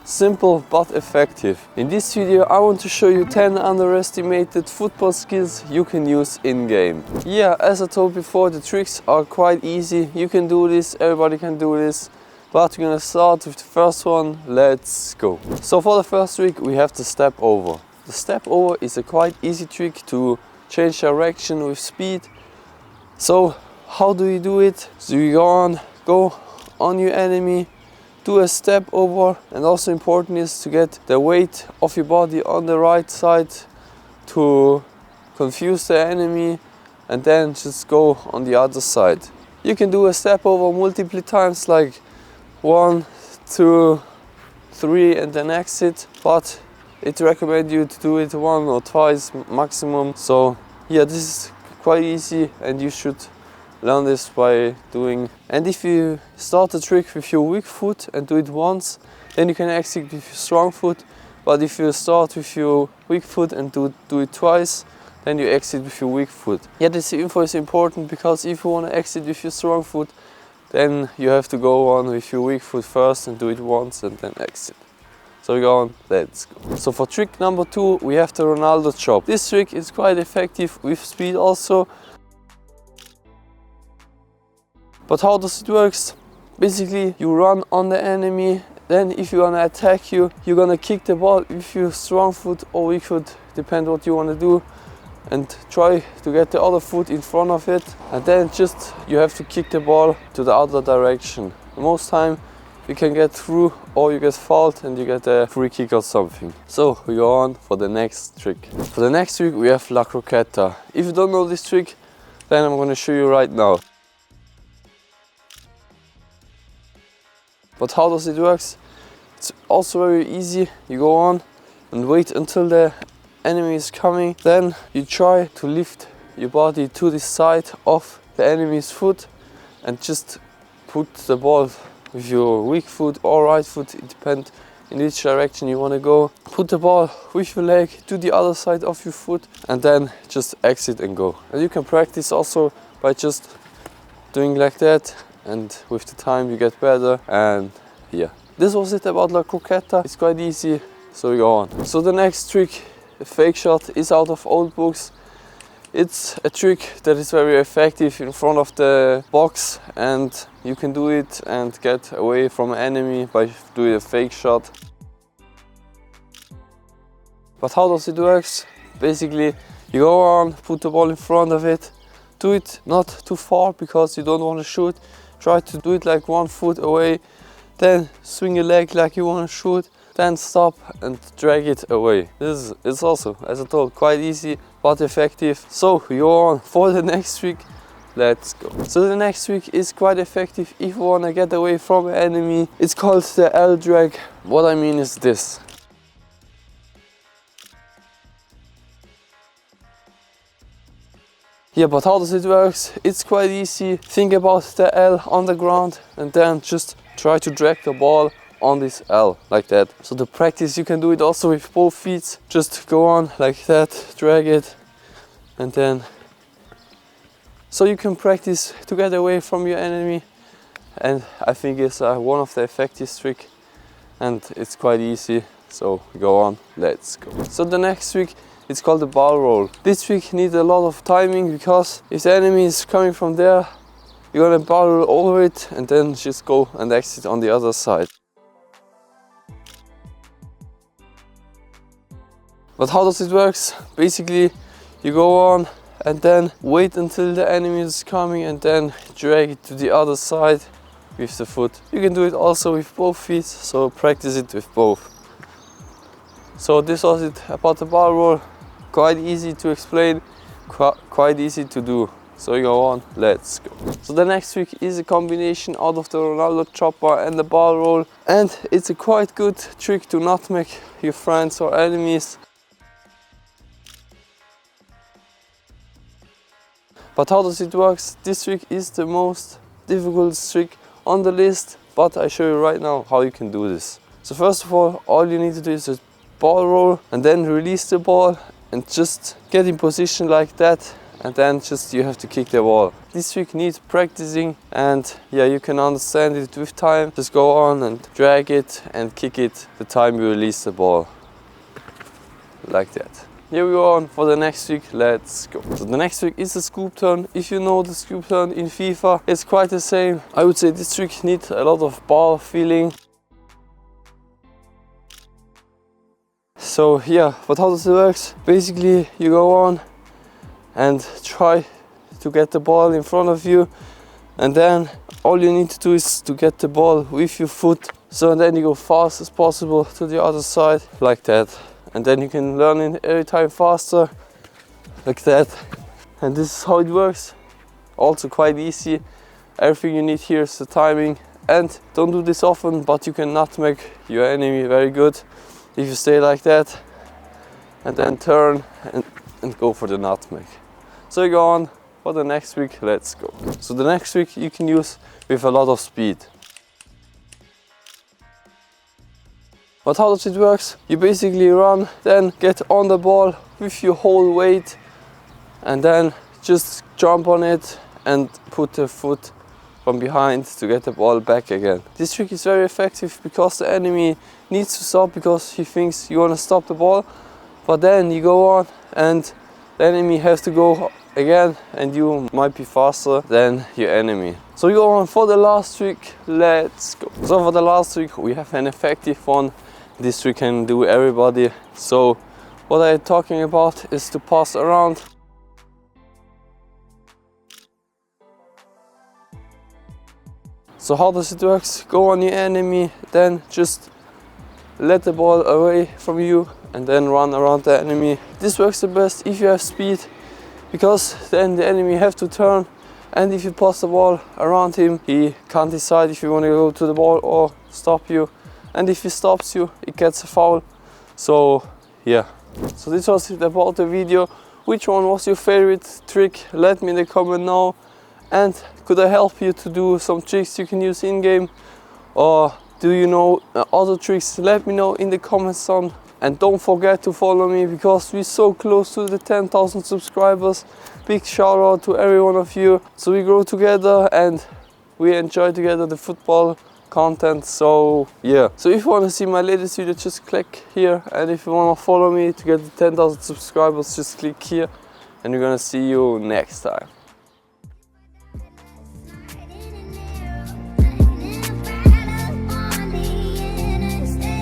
Simple but effective. In this video I want to show you 10 underestimated football skills you can use in-game. Yeah, as I told before, the tricks are quite easy. You can do this, everybody can do this. But we're gonna start with the first one. Let's go. So for the first trick we have the step over. The step over is a quite easy trick to change direction with speed. So how do you do it? So you go on your enemy, do a step over, and also important is to get the weight of your body on the right side to confuse the enemy, and then just go on the other side. You can do a step over multiple times, like 1, 2, 3 and then exit, but it recommends you to do it 1 or twice maximum. So yeah, this is quite easy and you should learn this by doing. And if you start the trick with your weak foot and do it once, then you can exit with your strong foot. But if you start with your weak foot and do it twice, then you exit with your weak foot. Yeah, this info is important because if you want to exit with your strong foot, then you have to go on with your weak foot first and do it once and then exit. So we go on, let's go. So for trick number 2, we have the Ronaldo Chop. This trick is quite effective with speed also. But how does it work? Basically, you run on the enemy, then if you wanna attack you, you're gonna kick the ball with your strong foot or weak foot, depend what you wanna do, and try to get the other foot in front of it, and then just you have to kick the ball to the other direction. Most time you can get through or you get fouled and you get a free kick or something. So we go on for the next trick. For the next trick we have La Croqueta. If you don't know this trick, then I'm gonna show you right now. But how does it work? It's also very easy. You go on and wait until the enemy is coming. Then you try to lift your body to the side of the enemy's foot and just put the ball with your weak foot or right foot, it depends in which direction you want to go. Put the ball with your leg to the other side of your foot and then just exit and go. And you can practice also by just doing like that, and with the time you get better. And yeah, this was it about La Croqueta. It's quite easy, so we go on. So the next trick, a fake shot, is out of old books. It's a trick that is very effective in front of the box, and you can do it and get away from an enemy by doing a fake shot. But how does it work? Basically, you go on, put the ball in front of it, do it not too far because you don't want to shoot. Try to do it like 1 foot away, then swing your leg like you want to shoot, then stop and drag it away. This is also, as I told, quite easy but effective. So we go on for the next trick. Let's go. So the next trick is quite effective if you want to get away from an enemy. It's called the L drag. What I mean is this. Yeah, but how does it work? It's quite easy. Think about the L on the ground and then just try to drag the ball on this L like that. So the practice, you can do it also with both feet. Just go on like that, drag it, and then so you can practice to get away from your enemy. And I think it's one of the effective tricks, and it's quite easy. So go on, let's go. So the next trick, it's called the ball roll. This trick needs a lot of timing because if the enemy is coming from there, you're gonna ball roll over it and then just go and exit on the other side. But how does it work? Basically, you go on and then wait until the enemy is coming and then drag it to the other side with the foot. You can do it also with both feet, so practice it with both. So this was it about the ball roll. Quite easy to explain, quite easy to do. So we go on, let's go. So the next trick is a combination out of the Ronaldo Chopper and the ball roll. And it's a quite good trick to nutmeg your friends or enemies. But how does it work? This trick is the most difficult trick on the list, but I show you right now how you can do this. So first of all you need to do is a ball roll and then release the ball and just get in position like that and then just you have to kick the ball. This trick needs practicing, and yeah, you can understand it with time. Just go on and drag it and kick it the time you release the ball. Like that. Here we go on for the next trick, let's go. So the next trick is a scoop turn. If you know the scoop turn in FIFA, it's quite the same. I would say this trick needs a lot of ball feeling. So yeah, but how does it work? Basically you go on and try to get the ball in front of you, and then all you need to do is to get the ball with your foot. So then you go fast as possible to the other side, like that. And then you can learn it every time faster, like that. And this is how it works. Also quite easy. Everything you need here is the timing. And don't do this often, but you can nutmeg your enemy very good if you stay like that and then turn and go for the nutmeg. So you go on for the next trick, let's go. So the next trick you can use with a lot of speed. But how does it work? You basically run, then get on the ball with your whole weight, and then just jump on it and put the foot from behind to get the ball back again. This trick is very effective because the enemy needs to stop because he thinks you want to stop the ball, but then you go on and the enemy has to go again and you might be faster than your enemy. So we go on for the last trick, let's go. So for the last trick we have an effective one. This trick can do everybody. So what I'm talking about is to pass around. So how does it work? Go on your enemy, then just let the ball away from you and then run around the enemy. This works the best if you have speed, because then the enemy have to turn, and if you pass the ball around him, he can't decide if you want to go to the ball or stop you. And if he stops you, it gets a foul. So yeah, so this was it about the video. Which one was your favorite trick? Let me in the comment now. And could I help you to do some tricks you can use in game? Or do you know other tricks? Let me know in the comments down. And don't forget to follow me, because we're so close to the 10,000 subscribers. Big shout out to every one of you. So we grow together and we enjoy together the football content. So yeah, so if you want to see my latest video, just click here, and if you want to follow me to get the 10,000 subscribers, just click here, and we're gonna see you next time.